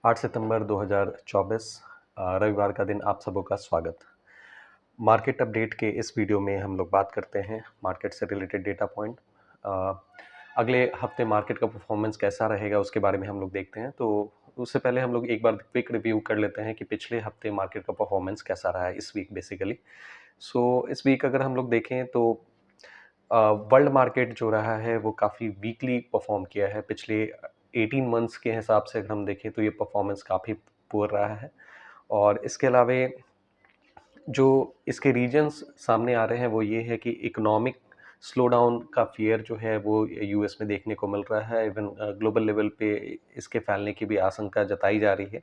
8 सितंबर 2024 रविवार का दिन आप सबों का स्वागत। मार्केट अपडेट के इस वीडियो में हम लोग बात करते हैं मार्केट से रिलेटेड डेटा पॉइंट। अगले हफ्ते मार्केट का परफॉर्मेंस कैसा रहेगा उसके बारे में हम लोग देखते हैं। तो उससे पहले हम लोग एक बार क्विक रिव्यू कर लेते हैं कि पिछले हफ्ते मार्केट का परफॉर्मेंस कैसा रहा है इस वीक बेसिकली। इस वीक अगर हम लोग देखें तो वर्ल्ड मार्केट जो रहा है वो काफ़ी वीकली परफॉर्म किया है। पिछले 18 मंथ्स के हिसाब से अगर हम देखें तो ये परफॉर्मेंस काफ़ी पुअर रहा है। और इसके अलावे जो इसके रीजन्स सामने आ रहे हैं वो ये है कि इकोनॉमिक स्लो डाउन का फियर जो है वो यूएस में देखने को मिल रहा है। इवन ग्लोबल लेवल पे इसके फैलने की भी आशंका जताई जा रही है।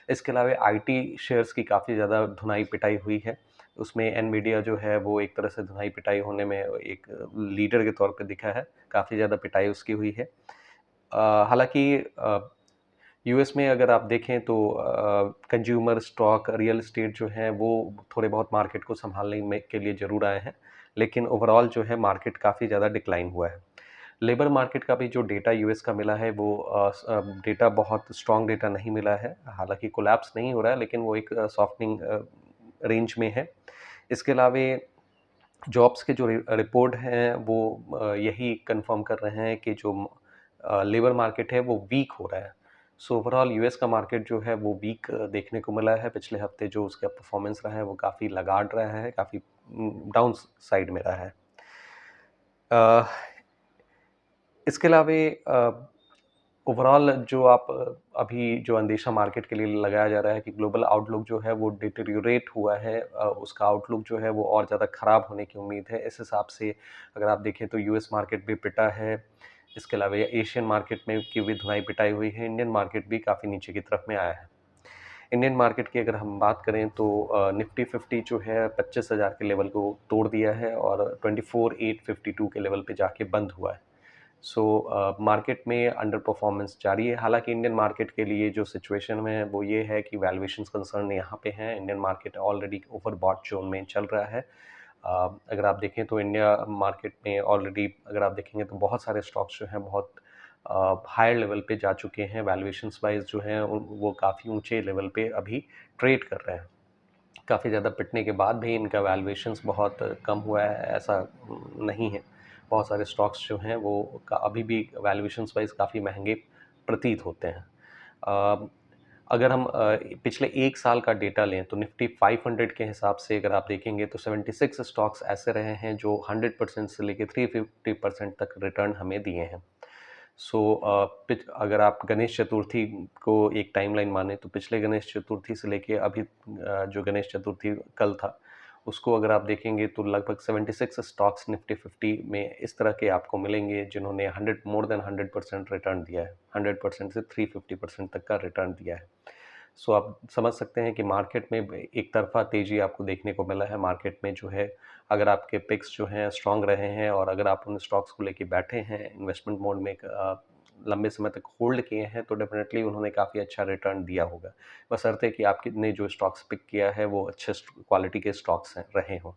इसके अलावा आईटी शेयर्स की काफ़ी ज़्यादा धुनाई पिटाई हुई है। उसमें एनवीडिया जो है वो एक तरह से धुनाई पिटाई होने में एक लीडर के तौर पे दिखा है। काफ़ी ज़्यादा पिटाई उसकी हुई है। हालांकि यूएस में अगर आप देखें तो कंज्यूमर स्टॉक रियल एस्टेट जो है वो थोड़े बहुत मार्केट को संभालने में के लिए ज़रूर आए हैं, लेकिन ओवरऑल जो है मार्केट काफ़ी ज़्यादा डिक्लाइन हुआ है। लेबर मार्केट का भी जो डेटा यूएस का मिला है वो डेटा बहुत स्ट्रॉन्ग डेटा नहीं मिला है। हालांकि कोलैप्स नहीं हो रहा है, लेकिन वो एक सॉफ्टनिंग रेंज में है। इसके अलावे जॉब्स के जो रिपोर्ट हैं वो यही कंफर्म कर रहे हैं कि जो लेबर मार्केट है वो वीक हो रहा है। ओवरऑल यूएस का मार्केट जो है वो वीक देखने को मिला है। पिछले हफ्ते जो उसका परफॉर्मेंस रहा है वो काफ़ी लगाड़ रहा है, काफ़ी डाउन साइड में रहा है। अ, इसके अलावे ओवरऑल जो आप अभी जो अंदेशा मार्केट के लिए लगाया जा रहा है कि ग्लोबल आउटलुक जो है वो डिटेरियोरेट हुआ है, उसका आउटलुक जो है वो और ज़्यादा ख़राब होने की उम्मीद है। इस हिसाब से अगर आप देखें तो यूएस मार्केट भी पिटा है। इसके अलावा एशियन मार्केट में की भी धुनाई पिटाई हुई है। इंडियन मार्केट भी काफ़ी नीचे की तरफ में आया है। इंडियन मार्केट की अगर हम बात करें तो निफ्टी 50 जो है 25,000 के लेवल को तोड़ दिया है और 24,852 के लेवल पे जाके बंद हुआ है। मार्केट में अंडर परफॉर्मेंस जारी है। हालांकि इंडियन मार्केट के लिए जो सिचुएशन है वो ये है कि वैल्यूएशंस कंसर्न यहाँ पे हैं। Indian market already overbought zone में चल रहा है। अगर आप देखें तो इंडिया मार्केट में ऑलरेडी अगर आप देखेंगे तो बहुत सारे स्टॉक्स जो हैं बहुत हायर लेवल पे जा चुके हैं। वैल्यूएशंस वाइज जो हैं वो काफ़ी ऊंचे लेवल पे अभी ट्रेड कर रहे हैं। काफ़ी ज़्यादा पिटने के बाद भी इनका वैल्यूएशंस बहुत कम हुआ है ऐसा नहीं है। बहुत सारे स्टॉक्स जो हैं वो अभी भी वैल्यूएशंस वाइज काफ़ी महंगे प्रतीत होते हैं। अ, अगर हम पिछले एक साल का डेटा लें तो निफ्टी 500 के हिसाब से अगर आप देखेंगे तो 76 स्टॉक्स ऐसे रहे हैं जो 100% से लेकर 350% तक रिटर्न हमें दिए हैं। अगर आप गणेश चतुर्थी को एक टाइमलाइन माने तो पिछले गणेश चतुर्थी से लेके अभी जो गणेश चतुर्थी कल था उसको अगर आप देखेंगे तो लगभग 76 स्टॉक्स निफ्टी 50 में इस तरह के आपको मिलेंगे जिन्होंने 100 मोर देन 100% रिटर्न दिया है। 100% से 350% तक का रिटर्न दिया है। आप समझ सकते हैं कि मार्केट में एक तरफा तेज़ी आपको देखने को मिला है। मार्केट में जो है अगर आपके पिक्स जो हैं स्ट्रांग रहे हैं और अगर आप उन स्टॉक्स को लेके बैठे हैं इन्वेस्टमेंट मोड में लंबे समय तक होल्ड किए हैं तो डेफिनेटली उन्होंने काफ़ी अच्छा रिटर्न दिया होगा। बशर्ते कि आपने जो स्टॉक्स पिक किया है वो अच्छे क्वालिटी के स्टॉक्स हैं रहे हों।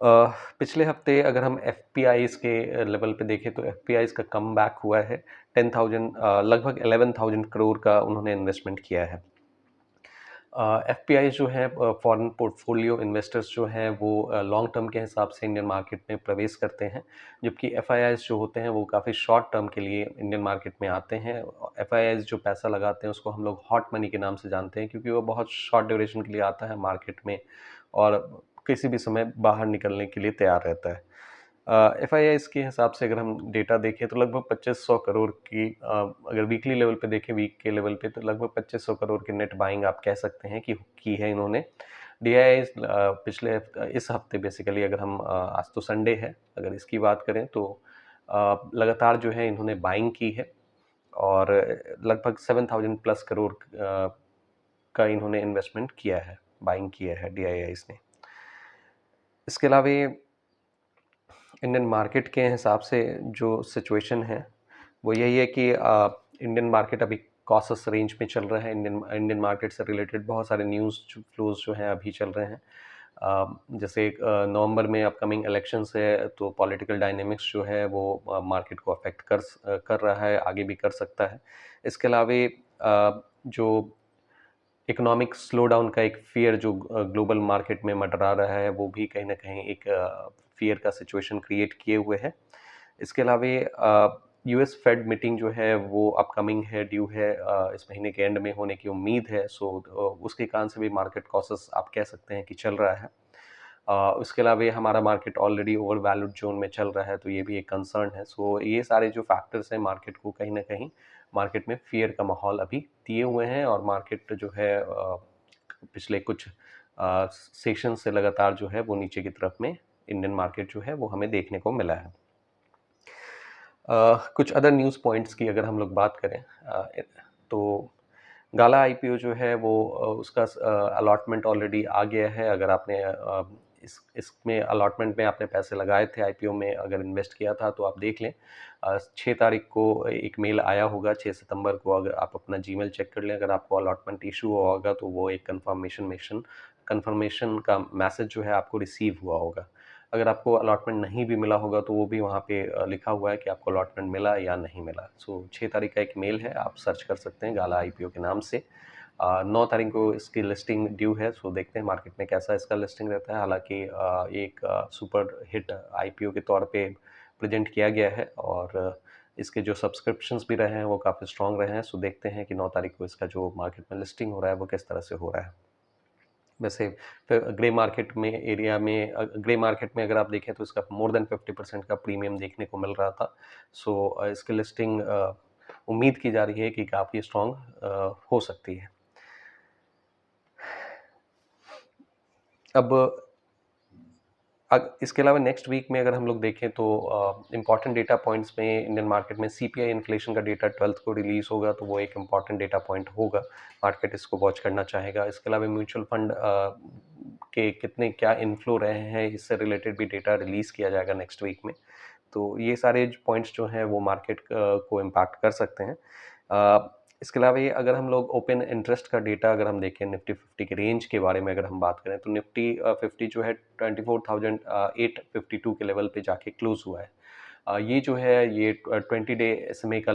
पिछले हफ्ते अगर हम एफपीआईज़ के लेवल पे देखें तो एफपीआईज़ का कम बैक हुआ है। 10,000 लगभग 11,000 करोड़ का उन्होंने इन्वेस्टमेंट किया है। एफपीआई जो है फॉरेन पोर्टफोलियो इन्वेस्टर्स जो हैं वो लॉन्ग टर्म के हिसाब से इंडियन मार्केट में प्रवेश करते हैं, जबकि एफआईआईज़ जो होते हैं वो काफ़ी शॉर्ट टर्म के लिए इंडियन मार्केट में आते हैं। एफआईआईज़ जो पैसा लगाते हैं उसको हम लोग हॉट मनी के नाम से जानते हैं क्योंकि वो बहुत शॉर्ट ड्यूरेशन के लिए आता है मार्केट में और किसी भी समय बाहर निकलने के लिए तैयार रहता है। एफआईआईज़ के हिसाब से अगर हम डेटा देखें तो लगभग 2500 करोड़ की अगर वीकली लेवल पे देखें वीक के लेवल पे तो लगभग 2500 करोड़ की नेट बाइंग आप कह सकते हैं कि की है इन्होंने। डीआईआईज़ पिछले इस हफ्ते बेसिकली अगर हम आज तो संडे है अगर इसकी बात करें तो लगातार जो है इन्होंने बाइंग की है और लगभग 7000 प्लस करोड़ का इन्होंने इन्वेस्टमेंट किया है, बाइंग किया है डीआईआईज़ ने। इसके अलावा इंडियन मार्केट के हिसाब से जो सिचुएशन है वो यही है कि इंडियन मार्केट अभी कॉशस रेंज में चल रहा है। इंडियन मार्केट से रिलेटेड बहुत सारे न्यूज़ फ्लोज जो हैं अभी चल रहे हैं। जैसे नवंबर में अपकमिंग इलेक्शंस है तो पॉलिटिकल डायनेमिक्स जो है वो मार्केट को अफेक्ट कर रहा है, आगे भी कर सकता है। इसके अलावा जो इकोनॉमिक स्लो डाउन का एक फ़ियर जो ग्लोबल मार्केट में मंडरा रहा है, वो भी कहीं न कहीं एक फ़ियर का सिचुएशन क्रिएट किए हुए है। इसके अलावे यूएस फेड मीटिंग जो है वो अपकमिंग है, ड्यू है, इस महीने के एंड में होने की उम्मीद है। सो उसके कारण से भी मार्केट कॉसेस आप कह सकते हैं कि चल रहा है। उसके अलावा हमारा market already over valued zone में चल रहा है, तो ये भी एक कंसर्न है। सो ये सारे जो फैक्टर्स हैं मार्केट को कहीं न कहीं मार्केट में फ़ियर का माहौल अभी दिए हुए हैं, और मार्केट जो है पिछले कुछ सेशन से लगातार जो है वो नीचे की तरफ में इंडियन मार्केट जो है वो हमें देखने को मिला है। कुछ अदर न्यूज़ पॉइंट्स की अगर हम लोग बात करें, तो गाला आईपीओ जो है वो उसका अलॉटमेंट ऑलरेडी आ गया है। अगर आपने इसमें अलॉटमेंट में आपने पैसे लगाए थे, आईपीओ में अगर इन्वेस्ट किया था, तो आप देख लें 6 तारीख को एक मेल आया होगा, 6 सितंबर को। अगर आप अपना जीमेल चेक कर लें, अगर आपको अलॉटमेंट इशू हुआ होगा तो वो एक कन्फर्मेशन का मैसेज जो है आपको रिसीव हुआ होगा। अगर आपको अलॉटमेंट नहीं भी मिला होगा तो वो भी वहाँ पे लिखा हुआ है कि आपको अलॉटमेंट मिला या नहीं मिला। सो 6 तारीख का एक मेल है, आप सर्च कर सकते हैं गाला आईपीओ के नाम से। 9 तारीख को इसकी लिस्टिंग ड्यू है, सो देखते हैं मार्केट में कैसा इसका लिस्टिंग रहता है। हालांकि एक सुपर हिट आईपीओ के तौर पे प्रेजेंट किया गया है, और इसके जो सब्सक्रिप्शंस भी रहे हैं वो काफ़ी स्ट्रॉन्ग रहे हैं। सो देखते हैं कि 9 तारीख को इसका जो मार्केट में लिस्टिंग हो रहा है वो किस तरह से हो रहा है। वैसे फिर ग्रे मार्केट में अगर आप देखें तो इसका मोर देन 50% का प्रीमियम देखने को मिल रहा था। सो इसकी लिस्टिंग उम्मीद की जा रही है कि काफ़ी स्ट्रॉन्ग हो सकती है। अब इसके अलावा नेक्स्ट वीक में अगर हम लोग देखें तो इम्पॉर्टेंट डेटा पॉइंट्स में इंडियन मार्केट में सीपीआई इन्फ्लेशन का डेटा 12th को रिलीज़ होगा, तो वो एक इम्पॉर्टेंट डेटा पॉइंट होगा। मार्केट इसको वॉच करना चाहेगा। इसके अलावा म्यूचुअल फंड के कितने क्या इनफ्लो रहे हैं, इससे रिलेटेड भी डेटा रिलीज़ किया जाएगा नेक्स्ट वीक में। तो ये सारे पॉइंट्स जो हैं वो मार्केट को इम्पैक्ट कर सकते हैं। इसके अलावा ये अगर हम लोग ओपन इंटरेस्ट का डेटा अगर हम देखें, निफ्टी 50 के रेंज के बारे में अगर हम बात करें, तो निफ्टी 50 जो है 24,852 के लेवल पे जाके क्लोज हुआ है। ये जो है ये 20 डे SMA का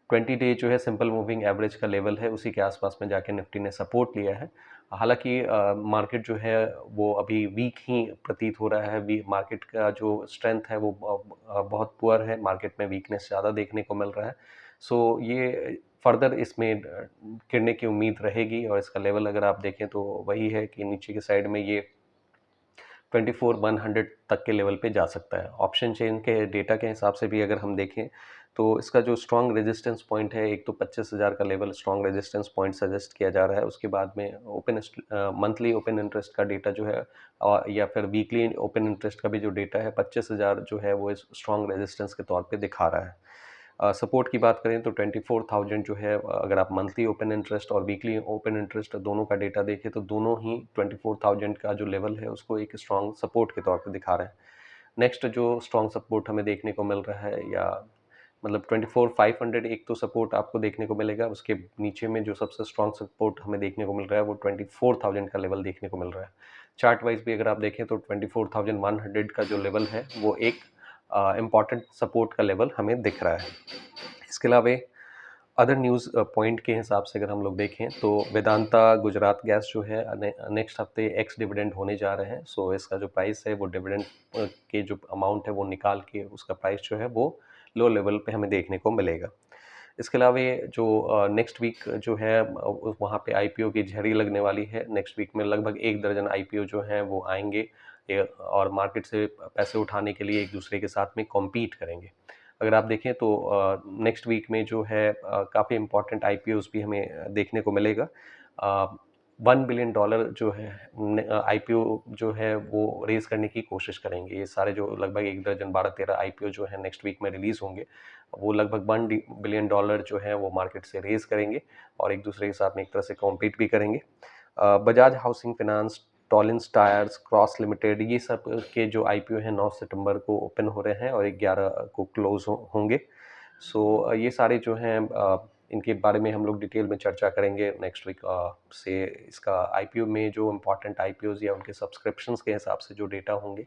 20 डे जो है सिंपल मूविंग एवरेज का लेवल है, उसी के आसपास में जाके निफ्टी ने सपोर्ट लिया है। हालांकि मार्केट जो है वो अभी वीक ही प्रतीत हो रहा है। मार्केट का जो स्ट्रेंथ है वो बहुत पुअर है, मार्केट में वीकनेस ज़्यादा देखने को मिल रहा है। सो ये फर्दर इसमें गिरने की उम्मीद रहेगी, और इसका लेवल अगर आप देखें तो वही है कि नीचे की साइड में ये 24,100 तक के लेवल पे जा सकता है। ऑप्शन चेन के डेटा के हिसाब से भी अगर हम देखें तो इसका जो स्ट्रॉन्ग रेजिस्टेंस पॉइंट है, एक तो 25,000 का level strong resistance point suggest किया जा रहा है। उसके बाद में मंथली ओपन इंटरेस्ट का डेटा जो है, या फिर वीकली ओपन इंटरेस्ट का भी जो डेटा है, 25,000 जो है वो स्ट्रॉन्ग रेजिस्टेंस के तौर पे दिखा रहा है। सपोर्ट की बात करें तो 24,000 जो है, अगर आप मंथली ओपन इंटरेस्ट और वीकली ओपन इंटरेस्ट दोनों का डेटा देखें तो दोनों ही 24,000 का जो लेवल है उसको एक स्ट्रॉन्ग सपोर्ट के तौर पे दिखा रहे हैं। नेक्स्ट जो स्ट्रॉन्ग सपोर्ट हमें देखने को मिल रहा है, या मतलब 24,500 एक तो सपोर्ट आपको देखने को मिलेगा। उसके नीचे में जो सबसे स्ट्रॉन्ग सपोर्ट हमें देखने को मिल रहा है वो 24,000 का लेवल देखने को मिल रहा है। चार्ट वाइज भी अगर आप देखें तो 24,100 का जो लेवल है वो एक इम्पॉर्टेंट सपोर्ट का लेवल हमें दिख रहा है। इसके अलावा अदर न्यूज़ पॉइंट के हिसाब से अगर हम लोग देखें तो वेदांता गुजरात गैस जो है नेक्स्ट हफ्ते एक्स डिविडेंड होने जा रहे हैं। सो इसका जो प्राइस है वो डिविडेंड के जो अमाउंट है वो निकाल के उसका प्राइस जो है वो लो लेवल पे हमें देखने को मिलेगा। इसके अलावा जो नेक्स्ट वीक जो है वहाँ पे आईपीओ की झड़ी लगने वाली है। नेक्स्ट वीक में लगभग 1 दर्जन आईपीओ जो हैं वो आएंगे, और मार्केट से पैसे उठाने के लिए एक दूसरे के साथ में कॉम्पीट करेंगे। अगर आप देखें तो नेक्स्ट वीक में जो है काफ़ी इंपॉर्टेंट आईपीओज भी हमें देखने को मिलेगा। $1 बिलियन जो है आईपीओ जो है वो रेज़ करने की कोशिश करेंगे। ये सारे जो लगभग 1 दर्जन 12-13 आईपीओ जो है नेक्स्ट वीक में रिलीज़ होंगे, वो लगभग $1 बिलियन जो है वो मार्केट से रेज़ करेंगे, और एक दूसरे के साथ में एक तरह से कॉम्पीट भी करेंगे। Bajaj housing finance, Tolins tyres, Kross limited, ये सब के जो आईपीओ हैं 9 सितंबर को ओपन हो रहे हैं और 11 को क्लोज होंगे। सो ये सारे जो हैं इनके बारे में हम लोग डिटेल में चर्चा करेंगे नेक्स्ट वीक से। इसका आईपीओ में जो इम्पोर्टेंट आईपीओज या उनके सब्सक्रिप्शंस के हिसाब से जो डेटा होंगे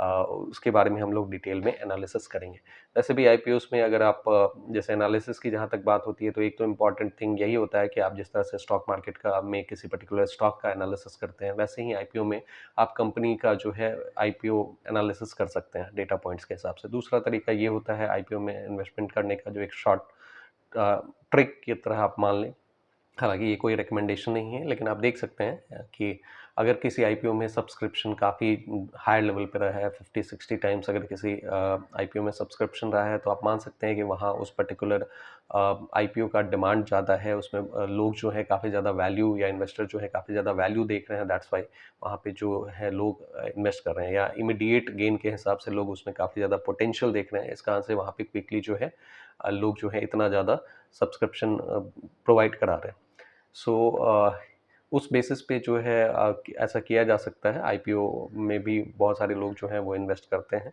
उसके बारे में हम लोग डिटेल में एनालिसिस करेंगे। वैसे भी आईपीओस में अगर आप जैसे एनालिसिस की जहाँ तक बात होती है, तो एक तो इम्पॉर्टेंट थिंग यही होता है कि आप जिस तरह से स्टॉक मार्केट का में किसी पर्टिकुलर स्टॉक का एनालिसिस करते हैं, वैसे ही आईपीओ में आप कंपनी का जो है आईपीओ एनालिसिस कर सकते हैं डेटा पॉइंट्स के हिसाब से। दूसरा तरीका ये होता है आईपीओ में इन्वेस्टमेंट करने का, जो एक शॉर्ट ट्रिक की तरह आप मान लें। हालाँकि ये कोई रिकमेंडेशन नहीं है, लेकिन आप देख सकते हैं कि अगर किसी आईपीओ में सब्सक्रिप्शन काफ़ी हाई लेवल पे रहा है, 50-60 टाइम्स अगर किसी आईपीओ में सब्सक्रिप्शन रहा है, तो आप मान सकते हैं कि वहाँ उस पर्टिकुलर आईपीओ का डिमांड ज़्यादा है। उसमें लोग जो है काफ़ी ज़्यादा वैल्यू, या इन्वेस्टर जो है काफ़ी ज़्यादा वैल्यू देख रहे हैं, दैट्स वाई वहाँ पे जो है लोग इन्वेस्ट कर रहे हैं, या इमीडिएट गेन के हिसाब से लोग उसमें काफ़ी ज़्यादा पोटेंशियल देख रहे हैं। इस कारण से वहाँ पे क्विकली जो है लोग जो है इतना ज़्यादा सब्सक्रिप्शन प्रोवाइड करा रहे हैं। सो उस बेसिस पे जो है ऐसा किया जा सकता है। आईपीओ में भी बहुत सारे लोग जो हैं वो इन्वेस्ट करते हैं।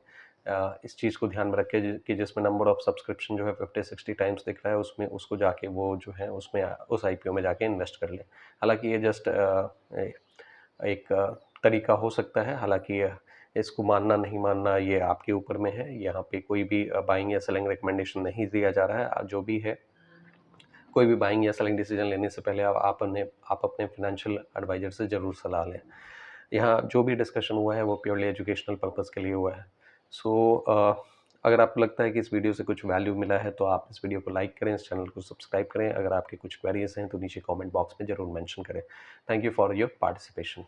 इस चीज़ को ध्यान में रख के कि जिसमें नंबर ऑफ सब्सक्रिप्शन जो है 50-60 टाइम्स दिख रहा है, उसमें उसको जाके वो जो है उसमें उस आईपीओ में जाके इन्वेस्ट कर लें। हालाँकि ये जस्ट एक तरीका हो सकता है। हालाँकि इसको मानना नहीं मानना ये आपके ऊपर में है। यहाँ पे कोई भी बाइंग या सेलिंग रिकमेंडेशन नहीं दिया जा रहा है। जो भी है, कोई भी बाइंग या सेलिंग डिसीजन लेने से पहले आप अपने फाइनेंशियल एडवाइजर से ज़रूर सलाह लें। यहाँ जो भी डिस्कशन हुआ है वो प्योरली एजुकेशनल पर्पस के लिए हुआ है। अगर आपको लगता है कि इस वीडियो से कुछ वैल्यू मिला है, तो आप इस वीडियो को लाइक करें, इस चैनल को सब्सक्राइब करें। अगर आपके कुछ क्वेरीज हैं तो नीचे कमेंट बॉक्स में ज़रूर मेंशन करें। Thank you for your participation.